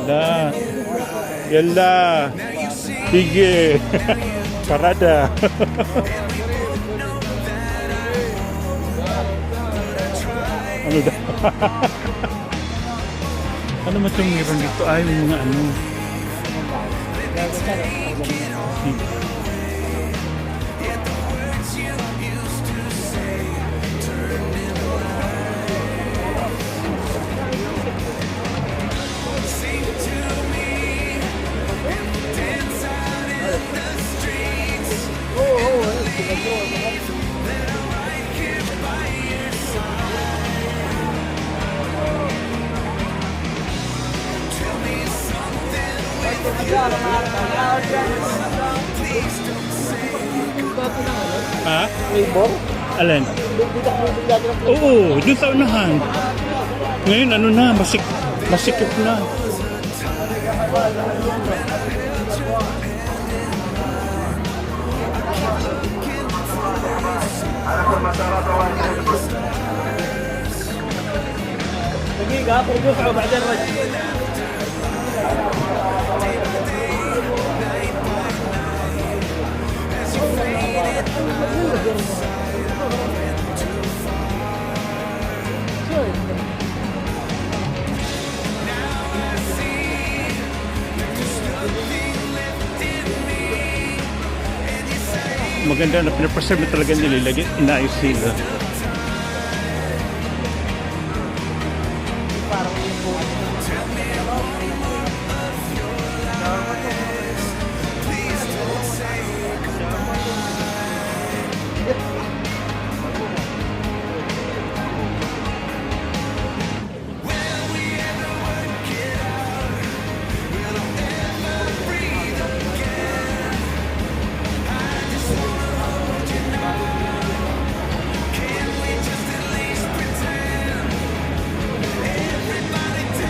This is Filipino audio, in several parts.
Yala. Yala. Sige. Parada. Ano daw? Ano ba itong meron dito? Ay, mga ano. Ha? Flavor? Alin? Dito ko bigla ng flavor. Oo, dun sa unahan. Ngayon, ano na, masikip na. دقيقة برجوكها وبعدين رجع. Maganda na pinapreserve na talaga nililagay, inaayos sila.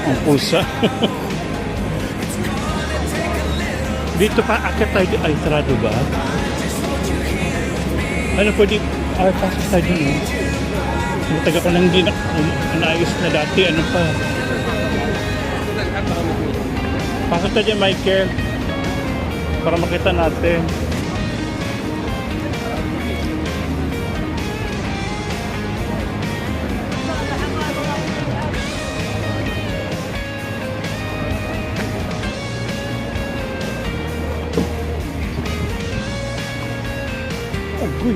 Ang pusa. Dito pa akit tayo. Ay, sarado ba? Ano pwede? Ay, pasok tayo dun. Mataga pa nang hindi na naayos na dati. Ano pa? Pasok tayo dyan, Michael. Para makita natin. Agoy.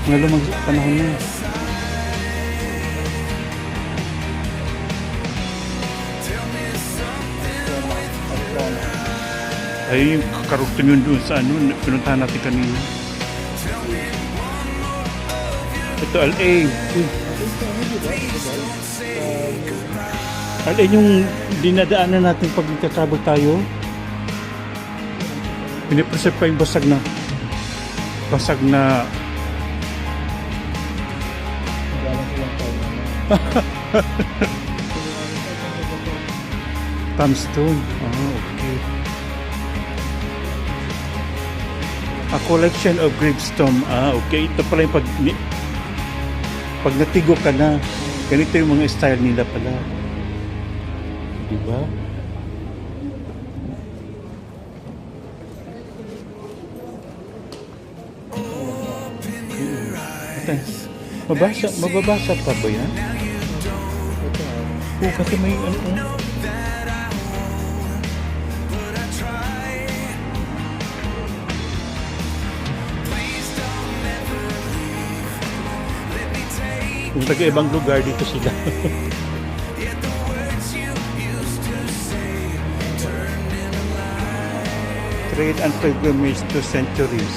Mga lumang panahon na. Ay, yung karugtong yun doon sa ano, pinuntahan natin kanina. Ito, LA. LA yung dinadaanan natin pag nagtatravel tayo. Pinipreserve pa yung basag na Tombstone. Oh, okay. A collection of gravestone. Ah, okay. Ito pala yung pag natigo ka na, ganito yung mga style nila pala. Diba? Mababasa pa ba yan? Oo, kasi may ano. Kung taga-ibang lugar, dito sila. Trade and pilgrimage to centuries.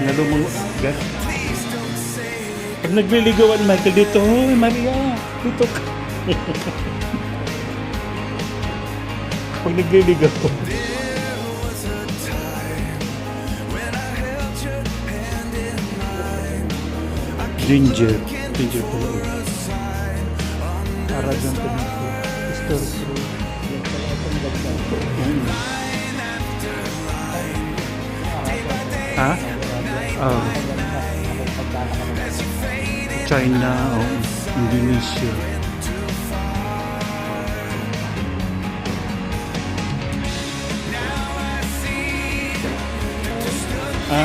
Nalumang gas. Pag nagliligawan, Michael, dito, Hoy, Maria, dito ka. Pag nagliligaw ko. Ginger. Ginger pala. Aragan ko dito. Historical. Ha? Oh. China, oh. Indonesia. Ha?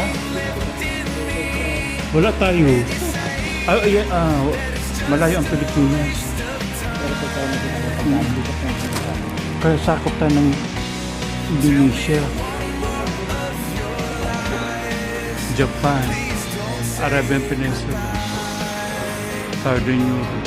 Wala tayo. Malayo ang Pilipinas. Kaya sakop tayo ng Indonesia, Japan, Arabian Peninsula, Southern Europe.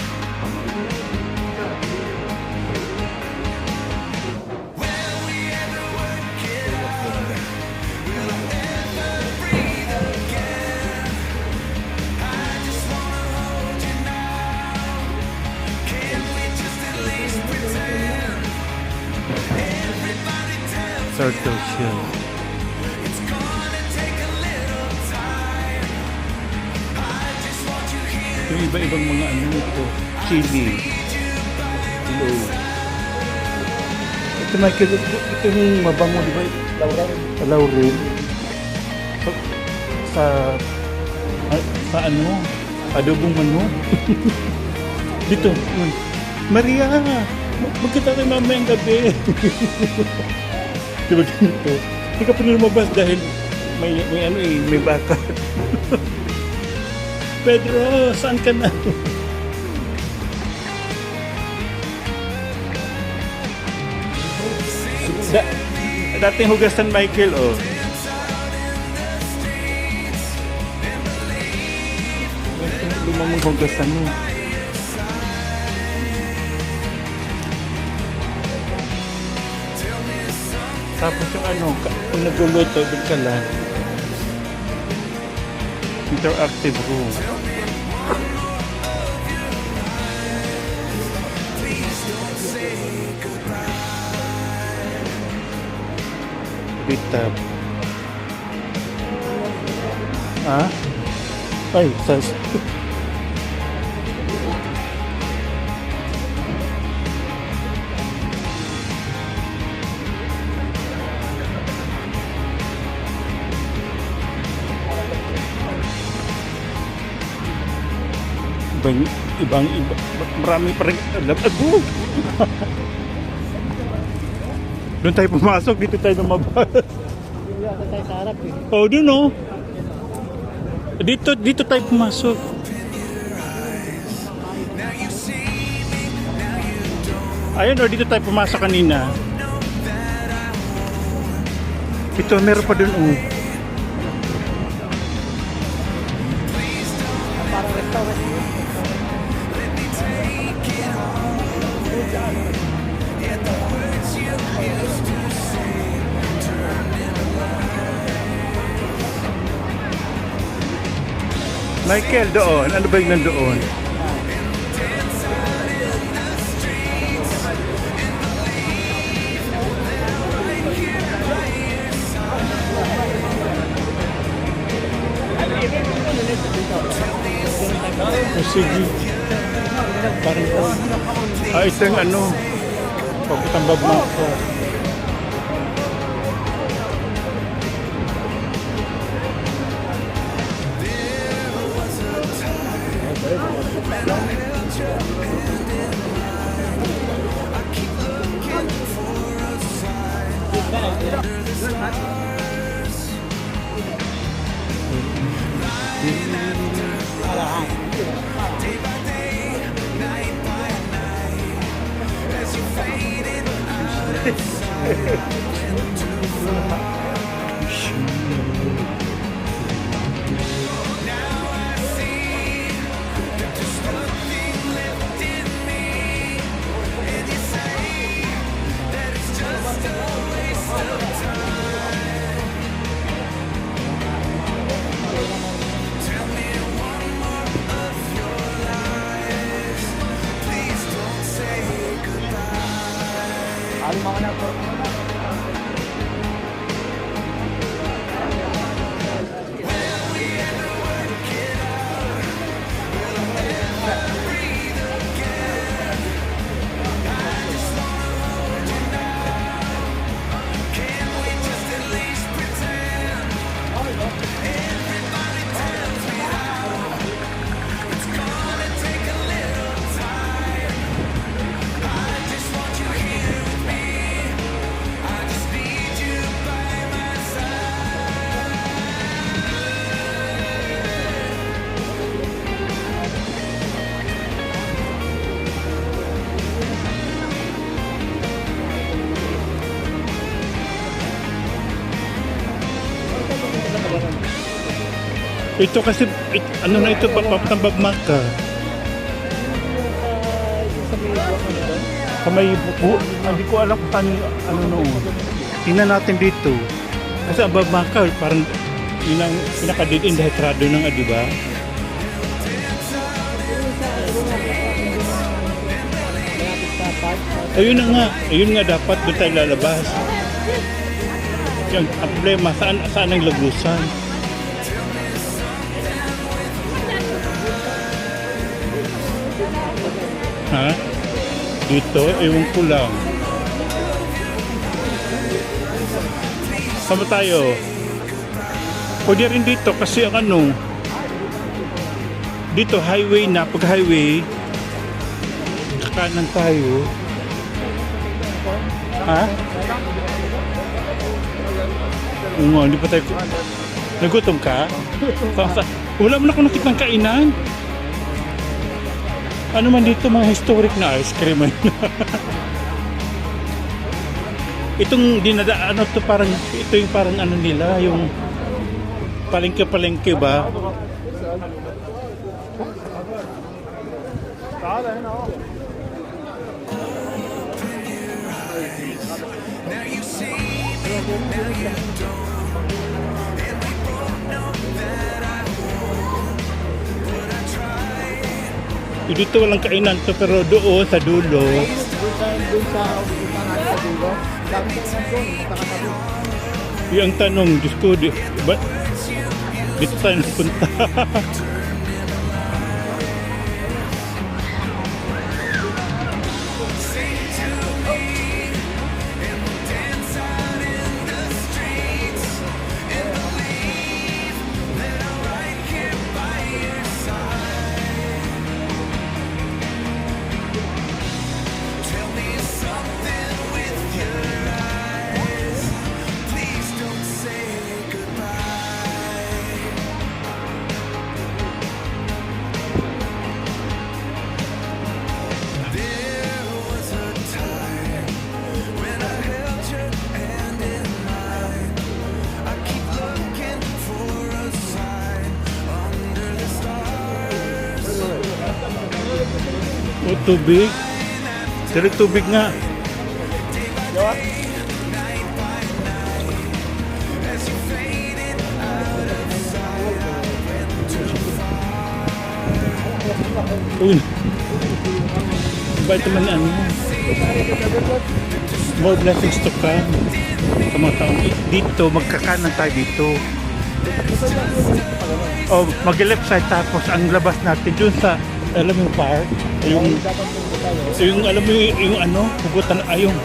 Turtle shell. Yung iba-ibang mga ano ito, chili. Hello. Ito Michael, ito yung mabango, di ba? Laurel. Laurel. Sa ano? Adobong manok. Dito. Maria! Magkita tayo mamayang gabi. Diba ganito? Hindi ka pa lumabas dahil may ano eh, may bakat. Pedro, saan ka na? Dating hugasan Michael, oh. Lumamang hugasan mo. Tapos yung ano, kung nagluluto, doon ka lang. Interactive room. Bitab. Ah? Ay, sas. ibang marami pa rin ago. Doon tayo pumasok, dito tayo lumabas. Dito tayo sa harap eh. Oh, doon oh. Dito tayo pumasok. Ayun oh, dito tayo pumasok kanina. Ito, meron pa doon oh. Parang restaurant yun. Michael, doon. Ano ba yung nandoon? Oh, sige. Parang ito yung ano. Pagkatambag mo ako. Ano mga na po? Ito kasi, ano na ito, papapatang bagmaka. Sa may buko, hindi ko alam kung saan yung ano noon. Tingnan natin dito. Kasi ang bagmaka, parang yun ang pinaka-dead end hetrado ng, di ba? Ayun nga dapat doon tayo lalabas. Yung ang problema, saan ang lagusan? Ha? Dito, ewan ko lang. Saan ba tayo? Pwede rin dito kasi ang ano, dito highway na, pag highway, kakanan tayo. Ha? Hindi pa tayo. Nagutom ka? Wala mo na akong nakitang kainan. Ano man dito, mga historic na ice cream. Itong dinadaan, ano to, parang, ito yung parang ano nila, yung palengke-palengke ba? Dito walang kainan to, pero doon sa dulo. Doon sa upusan natin sa dulo. Dami ko naman doon, magkakatabi. Yung tanong, Diyos ko, dito tayo napunta. O, tubig. Sila tubig nga. Uy. Ba ito man ano? More blessings to come. Sa mga taong dito, magkakanan tayo dito. O, mag-left side tapos ang labas natin dun sa, alam yung park, yung alam mo yung ano, pugutan, yung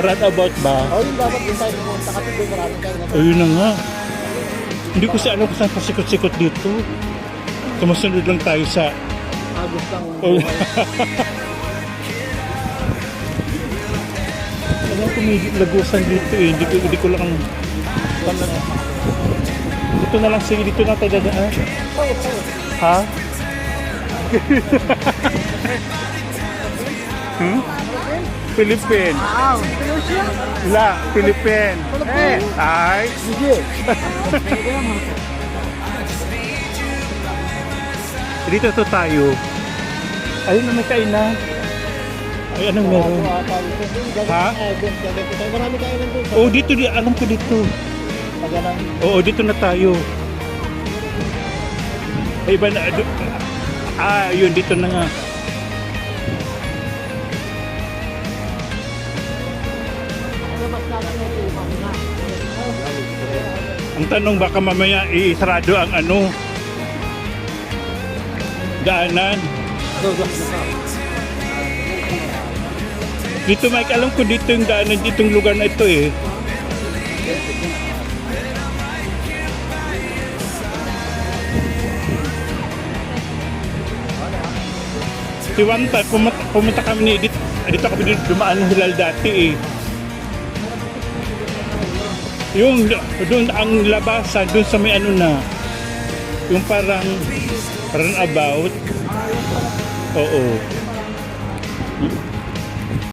roundabout ba? Yung dapat din tayo pumunta kasi doon maraming kayo na. Ayun na nga. Hindi ko siya alam kung saan pasikot-sikot dito. Sumusunod lang tayo sa... Agos lang. Alam ko may lagusan dito eh. Hindi ko lang... Dito na lang, sige, dito na tayo dadaan. Ha? Philippine. Wow! Indonesia? La, Philippine. Ay. Sige. Dito to tayo. Ayun na may kainan. Ay, anong meron? Ha? Marami kayo nandun. Oh, dito, alam ko dito. Pagalang. Oo, dito na tayo. Ay, iba na. Yun, dito na nga. Ang tanong baka mamaya isarado ang ano daanan. Dito Mike, alam ko dito yung daanan ditong lugar na ito eh. Si Wanta, pumunta kami dito kami dumaan ng Hilal dati eh. Yung doon ang labasan, doon sa may ano na, yung parang about. Oo.